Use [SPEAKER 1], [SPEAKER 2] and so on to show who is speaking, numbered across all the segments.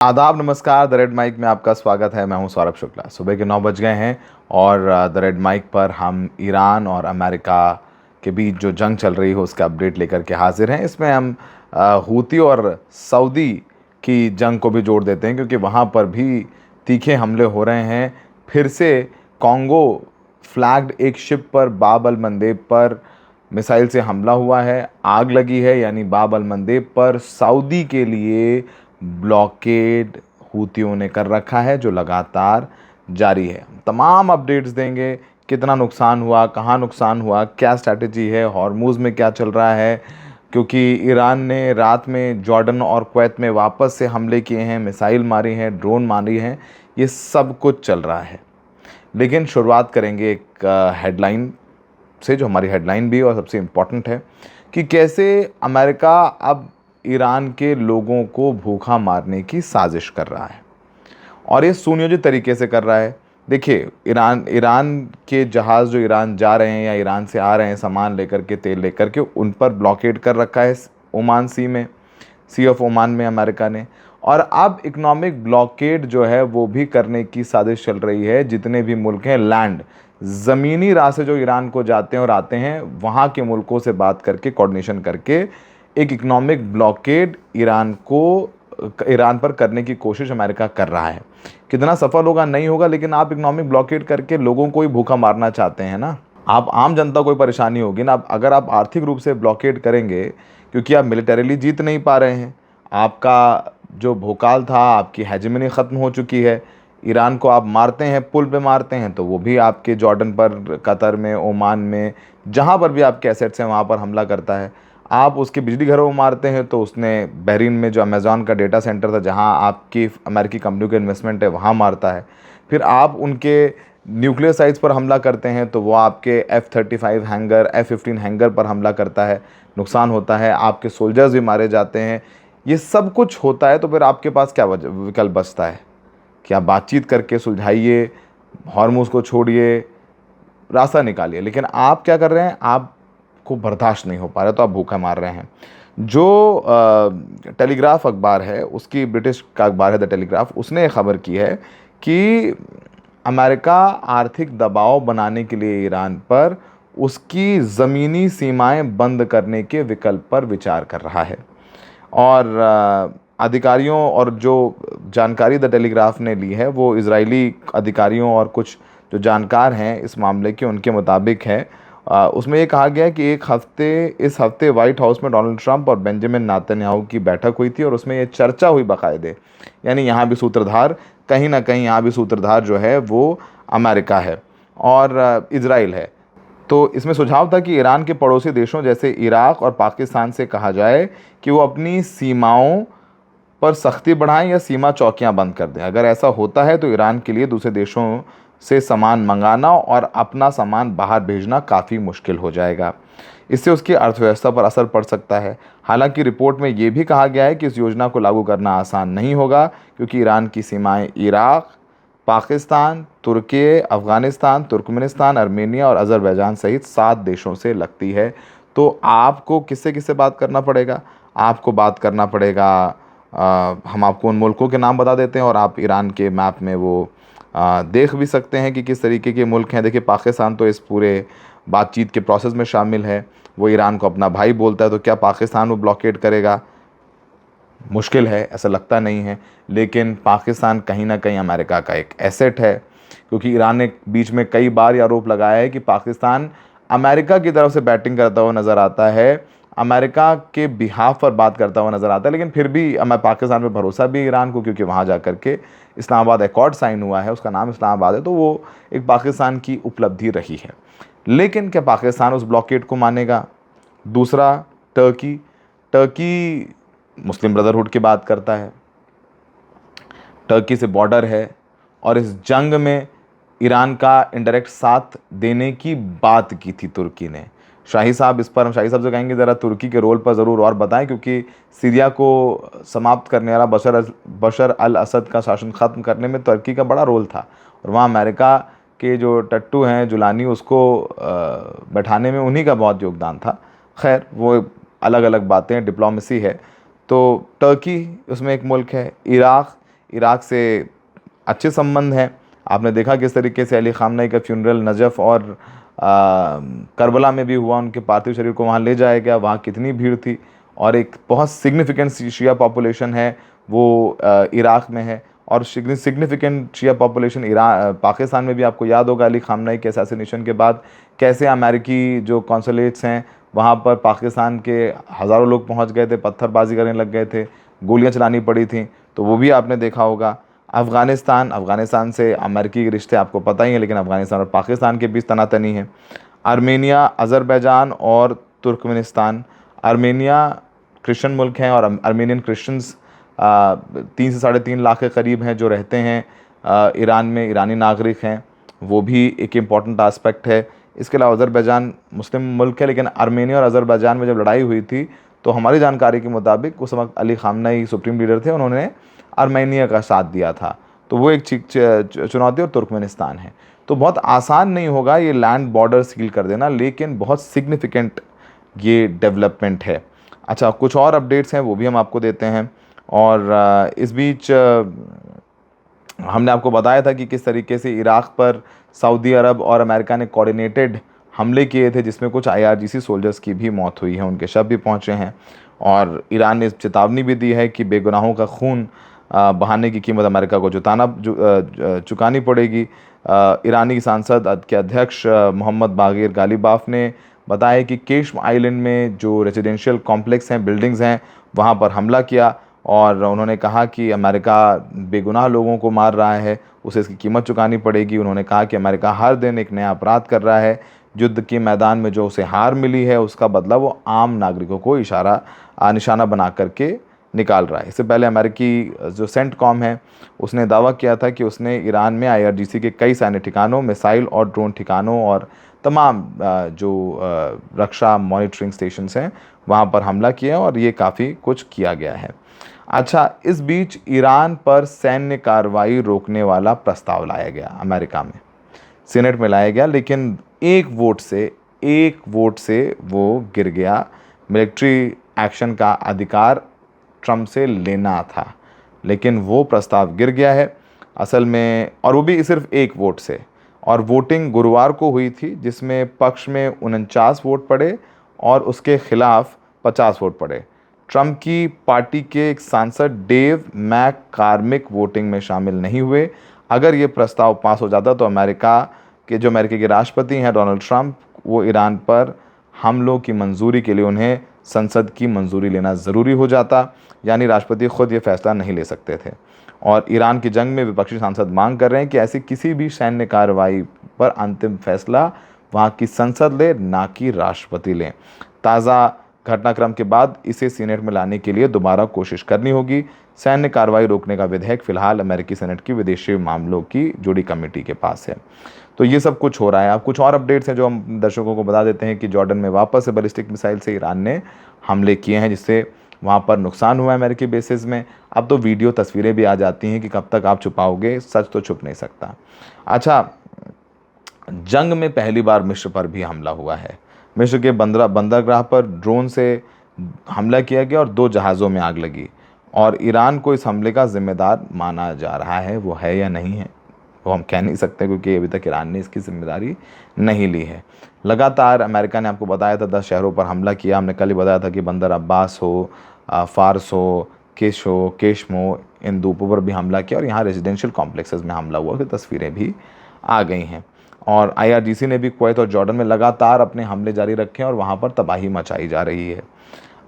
[SPEAKER 1] आदाब, नमस्कार। The red mic में आपका स्वागत है। मैं हूं सौरभ शुक्ला। सुबह के 9 बज गए हैं और द रेड माइक पर हम ईरान और अमेरिका के बीच जो जंग चल रही है उसका अपडेट लेकर के हाजिर हैं। इसमें हम हूती और सऊदी की जंग को भी जोड़ देते हैं, क्योंकि वहां पर भी तीखे हमले हो रहे हैं। फिर से कॉन्गो फ्लैग्ड एक शिप पर बाब अल मंदेब पर मिसाइल से हमला हुआ है, आग लगी है। यानी बाब अल मंदेब पर सऊदी के लिए ब्लॉकेड हूतियों ने कर रखा है, जो लगातार जारी है। तमाम अपडेट्स देंगे, कितना नुकसान हुआ, कहाँ नुकसान हुआ, क्या स्ट्रैटेजी है, हॉर्मूज़ में क्या चल रहा है, क्योंकि ईरान ने रात में जॉर्डन और कुवैत में वापस से हमले किए हैं, मिसाइल मारी हैं, ड्रोन मारी हैं। ये सब कुछ चल रहा है। लेकिन शुरुआत करेंगे एक हेडलाइन से, जो हमारी हेडलाइन भी और सबसे इम्पॉर्टेंट है, कि कैसे अमेरिका अब ईरान के लोगों को भूखा मारने की साजिश कर रहा है, और ये सुनियोजित तरीके से कर रहा है। देखिए, ईरान के जहाज़ जो ईरान जा रहे हैं या ईरान से आ रहे हैं सामान लेकर के, तेल लेकर के, उन पर ब्लॉकेड कर रखा है ओमान सी ऑफ ओमान में अमेरिका ने। और अब इकोनॉमिक ब्लॉकेड जो है वो भी करने की साजिश चल रही है। जितने भी मुल्क हैं, लैंड ज़मीनी राह से जो ईरान को जाते हैं और आते हैं, वहाँ के मुल्कों से बात करके, कोऑर्डिनेशन करके एक इकोनॉमिक ब्लॉकेड ईरान पर करने की कोशिश अमेरिका कर रहा है। कितना सफल होगा नहीं होगा, लेकिन आप इकोनॉमिक ब्लॉकेड करके लोगों को ही भूखा मारना चाहते हैं ना। आप आम जनता को परेशानी होगी ना। अगर आप आर्थिक रूप से ब्लॉकेड करेंगे, क्योंकि आप मिलिटरीली जीत नहीं पा रहे हैं, आपका जो भूकाल था, आपकी हेजेमनी ख़त्म हो चुकी है। ईरान को आप मारते हैं, पुल पे मारते हैं, तो वो भी आपके जॉर्डन पर, कतर में, ओमान में, जहाँ पर भी आपके एसेट्स हैं वहाँ पर हमला करता है। आप उसके बिजली घरों में मारते हैं, तो उसने बहरीन में जो अमेज़ॉन का डेटा सेंटर था, जहाँ आपकी अमेरिकी कंपनियों के इन्वेस्टमेंट है, वहाँ मारता है। फिर आप उनके न्यूक्लियर साइट्स पर हमला करते हैं, तो वो आपके F-35 हैंगर, F-15 हैंगर पर हमला करता है, नुकसान होता है, आपके सोल्जर्स भी मारे जाते हैं। ये सब कुछ होता है, तो फिर आपके पास क्या विकल्प बचता है कि आप बातचीत करके सुलझाइए, हॉर्मूज़ को छोड़िए, रास्ता निकालिए। लेकिन आप क्या कर रहे हैं, आपको बर्दाश्त नहीं हो पा रहा, तो आप भूखा मार रहे हैं। जो टेलीग्राफ अखबार है, उसकी ब्रिटिश का अखबार है द टेलीग्राफ, उसने खबर की है कि अमेरिका आर्थिक दबाव बनाने के लिए ईरान पर उसकी ज़मीनी सीमाएं बंद करने के विकल्प पर विचार कर रहा है। और अधिकारियों, और जो जानकारी द टेलीग्राफ ने ली है वो इजरायली अधिकारियों और कुछ जो जानकार हैं इस मामले के, उनके मुताबिक है। उसमें ये कहा गया है कि इस हफ्ते वाइट हाउस में डोनाल्ड ट्रंप और बेंजामिन नेतन्याहू की बैठक हुई थी, और उसमें ये चर्चा हुई बाकायदे। यानी यहाँ भी सूत्रधार, कहीं ना कहीं यहाँ भी सूत्रधार जो है वो अमेरिका है और इजराइल है। तो इसमें सुझाव था कि ईरान के पड़ोसी देशों जैसे इराक और पाकिस्तान से कहा जाए कि वो अपनी सीमाओं पर सख्ती बढ़ाएं या सीमा चौकियां बंद कर दें। अगर ऐसा होता है तो ईरान के लिए दूसरे देशों से सामान मंगाना और अपना सामान बाहर भेजना काफ़ी मुश्किल हो जाएगा। इससे उसकी अर्थव्यवस्था पर असर पड़ सकता है। हालांकि रिपोर्ट में ये भी कहा गया है कि इस योजना को लागू करना आसान नहीं होगा, क्योंकि ईरान की सीमाएं इराक, पाकिस्तान, तुर्की, अफ़गानिस्तान, तुर्कमेनिस्तान, आर्मेनिया और अज़रबैजान सहित 7 देशों से लगती है। तो आपको किससे किससे बात करना पड़ेगा? आपको बात करना पड़ेगा, हम आपको उन मुल्कों के नाम बता देते हैं, और आप ईरान के मैप में वो देख भी सकते हैं कि किस तरीके के मुल्क हैं। देखिए, पाकिस्तान तो इस पूरे बातचीत के प्रोसेस में शामिल है। वो ईरान को अपना भाई बोलता है, तो क्या पाकिस्तान वो ब्लॉकेड करेगा? मुश्किल है, ऐसा लगता नहीं है। लेकिन पाकिस्तान कहीं ना कहीं अमेरिका का एक एसेट है, क्योंकि ईरान ने बीच में कई बार ये आरोप लगाया है कि पाकिस्तान अमेरिका की तरफ से बैटिंग करता हुआ नज़र आता है, अमेरिका के बिहाफ पर बात करता हुआ नज़र आता है। लेकिन फिर भी हमें पाकिस्तान पे भरोसा भी ईरान को, क्योंकि वहाँ जा कर के इस्लामाबाद एकॉर्ड साइन हुआ है, उसका नाम इस्लामाबाद है, तो वो एक पाकिस्तान की उपलब्धि रही है। लेकिन क्या पाकिस्तान उस ब्लॉकेड को मानेगा? दूसरा, टर्की मुस्लिम ब्रदरहुड की बात करता है, टर्की से बॉर्डर है, और इस जंग में ईरान का इंडायरेक्ट साथ देने की बात की थी तुर्की ने। शाही साहब, इस पर हम शाही साहब से कहेंगे ज़रा तुर्की के रोल पर ज़रूर और बताएं, क्योंकि सीरिया को समाप्त करने वाला बशर अल असद का शासन ख़त्म करने में तुर्की का बड़ा रोल था, और वहाँ अमेरिका के जो टट्टू हैं जुलानी, उसको बैठाने में उन्हीं का बहुत योगदान था। खैर, वो अलग अलग बातें, डिप्लोमेसी है। तो टर्की उसमें एक मुल्क है, इराक इराक़ से अच्छे संबंध हैं। आपने देखा किस तरीके से अली ख़ामनेई का फ्यूनरल नजफ़ और करबला में भी हुआ, उनके पार्थिव शरीर को वहाँ ले जाया गया, वहाँ कितनी भीड़ थी। और एक बहुत सिग्निफिकेंट शिया पॉपुलेशन है वो इराक़ में है, और सिग्निफिकेंट शिया पॉपुलेशन पाकिस्तान में भी। आपको याद होगा अली ख़ामनेई के असैसिनेशन के बाद कैसे अमेरिकी जो कॉन्सुलेट्स हैं वहाँ पर पाकिस्तान के हज़ारों लोग पहुँच गए थे, पत्थरबाजी करने लग गए थे, गोलियाँ चलानी पड़ी थी, तो वो भी आपने देखा होगा। अफ़गानिस्तान से अमेरिकी के रिश्ते आपको पता ही है, लेकिन अफ़गानिस्तान और पाकिस्तान के बीच तनातनी है। आर्मेनिया, अज़रबैजान और तुर्कमेनिस्तान। आर्मेनिया क्रिश्चियन मुल्क हैं और आर्मेनियन क्रिश्चियंस 3 से 3.5 लाख के करीब हैं जो रहते हैं ईरान में, ईरानी नागरिक हैं, वो भी एक इम्पॉर्टेंट आस्पेक्ट है। इसके अलावा अज़रबैजान मुस्लिम मुल्क है, लेकिन आर्मेनिया और अज़रबैजान में जब लड़ाई हुई थी तो हमारी जानकारी के मुताबिक उस वक्त अली ख़ामनेई सुप्रीम लीडर थे, उन्होंने आर्मेनिया का साथ दिया था, तो वो एक चुनौती। और तुर्कमेनिस्तान है, तो बहुत आसान नहीं होगा ये लैंड बॉर्डर सील कर देना, लेकिन बहुत सिग्निफिकेंट ये डेवलपमेंट है। अच्छा, कुछ और अपडेट्स हैं वो भी हम आपको देते हैं। और इस बीच हमने आपको बताया था कि किस तरीके से इराक़ पर सऊदी अरब और अमेरिका ने कोऑर्डिनेटेड हमले किए थे, जिसमें कुछ IRGC सोल्जर्स की भी मौत हुई है, उनके शव भी पहुंचे हैं। और ईरान ने चेतावनी भी दी है कि बेगुनाहों का खून बहाने की कीमत अमेरिका को चुकानी पड़ेगी। ईरानी सांसद के अध्यक्ष मोहम्मद बाग़िर गालिबाफ ने बताया कि केश्म आइलैंड में जो रेजिडेंशियल कॉम्प्लेक्स हैं, बिल्डिंग्स हैं, वहाँ पर हमला किया, और उन्होंने कहा कि अमेरिका बेगुनाह लोगों को मार रहा है, उसे इसकी कीमत चुकानी पड़ेगी। उन्होंने कहा कि अमेरिका हर दिन एक नया अपराध कर रहा है, युद्ध के मैदान में जो उसे हार मिली है उसका बदला वो आम नागरिकों को निशाना बना करके निकाल रहा है। इससे पहले अमेरिकी जो सेंटकॉम है उसने दावा किया था कि उसने ईरान में IRGC के कई सैन्य ठिकानों, मिसाइल और ड्रोन ठिकानों और तमाम जो रक्षा मॉनिटरिंग स्टेशंस हैं वहाँ पर हमला किया, और ये काफ़ी कुछ किया गया है। अच्छा, इस बीच ईरान पर सैन्य कार्रवाई रोकने वाला प्रस्ताव लाया गया अमेरिका में, सीनेट में लाया गया, लेकिन एक वोट से वो गिर गया। मिलिट्री एक्शन का अधिकार ट्रंप से लेना था, लेकिन वो प्रस्ताव गिर गया है असल में, और वो भी सिर्फ एक वोट से। और वोटिंग गुरुवार को हुई थी, जिसमें पक्ष में 49 वोट पड़े और उसके खिलाफ 50 वोट पड़े। ट्रंप की पार्टी के एक सांसद डेव मैककॉर्मिक वोटिंग में शामिल नहीं हुए। अगर ये प्रस्ताव पास हो जाता तो अमेरिका के राष्ट्रपति हैं डोनाल्ड ट्रंप, वो ईरान पर हमलों की मंजूरी के लिए उन्हें संसद की मंजूरी लेना ज़रूरी हो जाता, यानी राष्ट्रपति खुद ये फैसला नहीं ले सकते थे। और ईरान की जंग में विपक्षी सांसद मांग कर रहे हैं कि ऐसी किसी भी सैन्य कार्रवाई पर अंतिम फैसला वहाँ की संसद ले, ना कि राष्ट्रपति लें। ताज़ा घटनाक्रम के बाद इसे सीनेट में लाने के लिए दोबारा कोशिश करनी होगी। सैन्य कार्रवाई रोकने का विधेयक फिलहाल अमेरिकी सेनेट की विदेशी मामलों की जुड़ी कमेटी के पास है। तो ये सब कुछ हो रहा है। अब कुछ और अपडेट्स हैं जो हम दर्शकों को बता देते हैं कि जॉर्डन में वापस से बैलिस्टिक मिसाइल से ईरान ने हमले किए हैं, जिससे वहाँ पर नुकसान हुआ है अमेरिकी बेसिस में। अब तो वीडियो तस्वीरें भी आ जाती हैं कि कब तक आप छुपाओगे, सच तो छुप नहीं सकता। अच्छा, जंग में पहली बार मिस्र पर भी हमला हुआ है। मिस्र के बंदरगाह पर ड्रोन से हमला किया गया और 2 जहाज़ों में आग लगी, और ईरान को इस हमले का जिम्मेदार माना जा रहा है। वो है या नहीं है वो हम कह नहीं सकते, क्योंकि अभी तक ईरान ने इसकी जिम्मेदारी नहीं ली है। लगातार अमेरिका ने, आपको बताया था, 10 शहरों पर हमला किया। हमने कल ही बताया था कि बंदर अब्बास हो, फारस हो, केशम हो, इन द्वीपों पर भी हमला किया, और यहाँ रेजिडेंशियल कॉम्प्लेक्सेस में हमला हुआ, तो तस्वीरें भी आ गई हैं। और IRGC ने भी कुवैत और जॉर्डन में लगातार अपने हमले जारी रखे हैं और वहाँ पर तबाही मचाई जा रही है।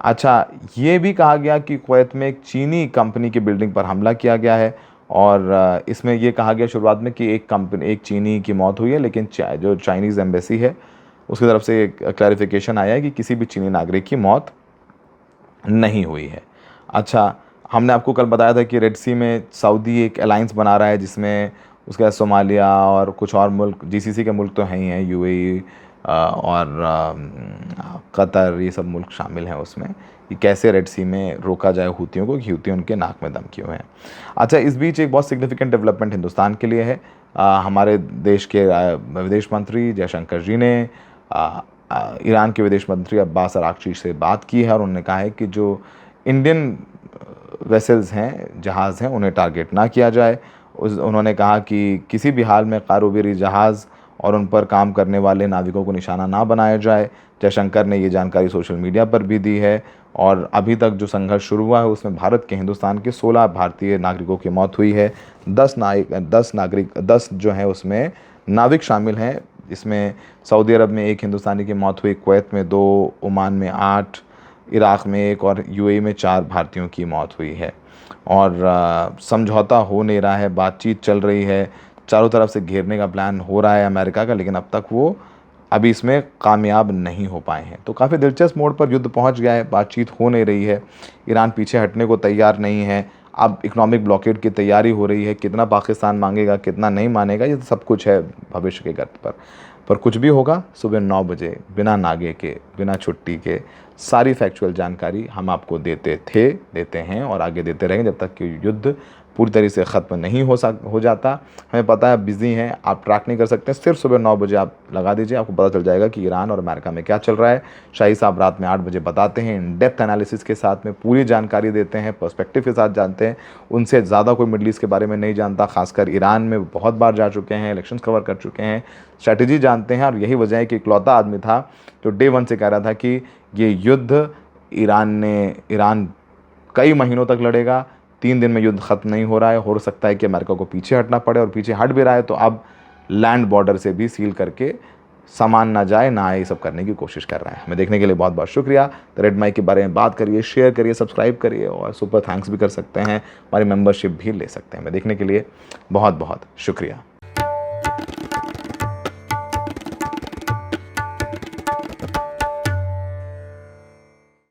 [SPEAKER 1] अच्छा, ये भी कहा गया कि कुवैत में एक चीनी कंपनी की बिल्डिंग पर हमला किया गया है, और इसमें ये कहा गया शुरुआत में कि एक चीनी की मौत हुई है, लेकिन जो चाइनीज़ एम्बेसी है उसकी तरफ से एक क्लैरिफिकेशन आया है कि किसी भी चीनी नागरिक की मौत नहीं हुई है। अच्छा, हमने आपको कल बताया था कि रेड सी में सऊदी एक अलायंस बना रहा है, जिसमें उसके बाद सोमालिया और कुछ और मुल्क, GCC के मुल्क तो हैं ही हैं, UAE और कतर, ये सब मुल्क शामिल हैं उसमें, कि कैसे रेड सी में रोका जाए हूतियों को, कि हूती उनके नाक में दम किए हुए हैं। अच्छा, इस बीच एक बहुत सिग्निफिकेंट डेवलपमेंट हिंदुस्तान के लिए है। हमारे देश के विदेश मंत्री जयशंकर जी ने ईरान के विदेश मंत्री अब्बास अरागची से बात की है, और उन्होंने कहा है कि जो इंडियन वेसल्स हैं, जहाज़ हैं, उन्हें टारगेट ना किया जाए। उन्होंने कहा कि किसी भी हाल में कारोबारी जहाज़ और उन पर काम करने वाले नाविकों को निशाना ना बनाया जाए। जयशंकर ने ये जानकारी सोशल मीडिया पर भी दी है। और अभी तक जो संघर्ष शुरू हुआ है उसमें भारत के हिंदुस्तान के 16 भारतीय नागरिकों की मौत हुई है। 10 जो हैं उसमें नाविक शामिल हैं। इसमें सऊदी अरब में 1 हिंदुस्तानी की मौत हुई, कुवैत में 2, ओमान में 8, इराक़ में 1 और यूएई में 4 भारतीयों की मौत हुई है। और समझौता हो नहीं रहा है, बातचीत चल रही है, चारों तरफ से घेरने का प्लान हो रहा है अमेरिका का, लेकिन अब तक वो अभी इसमें कामयाब नहीं हो पाए हैं। तो काफ़ी दिलचस्प मोड़ पर युद्ध पहुंच गया है, बातचीत हो नहीं रही है, ईरान पीछे हटने को तैयार नहीं है। अब इकोनॉमिक ब्लॉकेड की तैयारी हो रही है, कितना पाकिस्तान मांगेगा, कितना नहीं मानेगा, ये सब कुछ है भविष्य के गर्त पर कुछ भी होगा सुबह 9 बजे बिना नागे के, बिना छुट्टी के सारी फैक्चुअल जानकारी हम आपको देते हैं और आगे देते रहेंगे जब तक कि युद्ध पूरी तरीके से ख़त्म नहीं हो जाता। हमें पता है बिज़ी हैं, आप ट्रैक नहीं कर सकते, सिर्फ सुबह 9 बजे आप लगा दीजिए, आपको पता चल जाएगा कि ईरान और अमेरिका में क्या चल रहा है। शाही साहब रात में 8 बजे बताते हैं, इन डेप्थ एनालिसिस के साथ में पूरी जानकारी देते हैं, पर्सपेक्टिव के साथ जानते हैं। उनसे ज़्यादा कोई मिडल ईस्ट के बारे में नहीं जानता, खासकर ईरान में बहुत बार जा चुके हैं, इलेक्शंस कवर कर चुके हैं, स्ट्रैटेजी जानते हैं। और यही वजह है कि इकलौता आदमी था जो डे 1 से कह रहा था कि ये युद्ध ईरान कई महीनों तक लड़ेगा, 3 दिन में युद्ध ख़त्म नहीं हो रहा है, हो सकता है कि अमेरिका को पीछे हटना पड़े, और पीछे हट भी रहा है तो अब लैंड बॉर्डर से भी सील करके सामान ना जाए ना आए, ये सब करने की कोशिश कर रहा है। हमें देखने के लिए बहुत बहुत शुक्रिया। द रेड माइक के बारे में बात करिए, शेयर करिए, सब्सक्राइब करिए और सुपर थैंक्स भी कर सकते हैं, हमारी मेंबरशिप भी ले सकते हैं। हमें देखने के लिए बहुत बहुत शुक्रिया।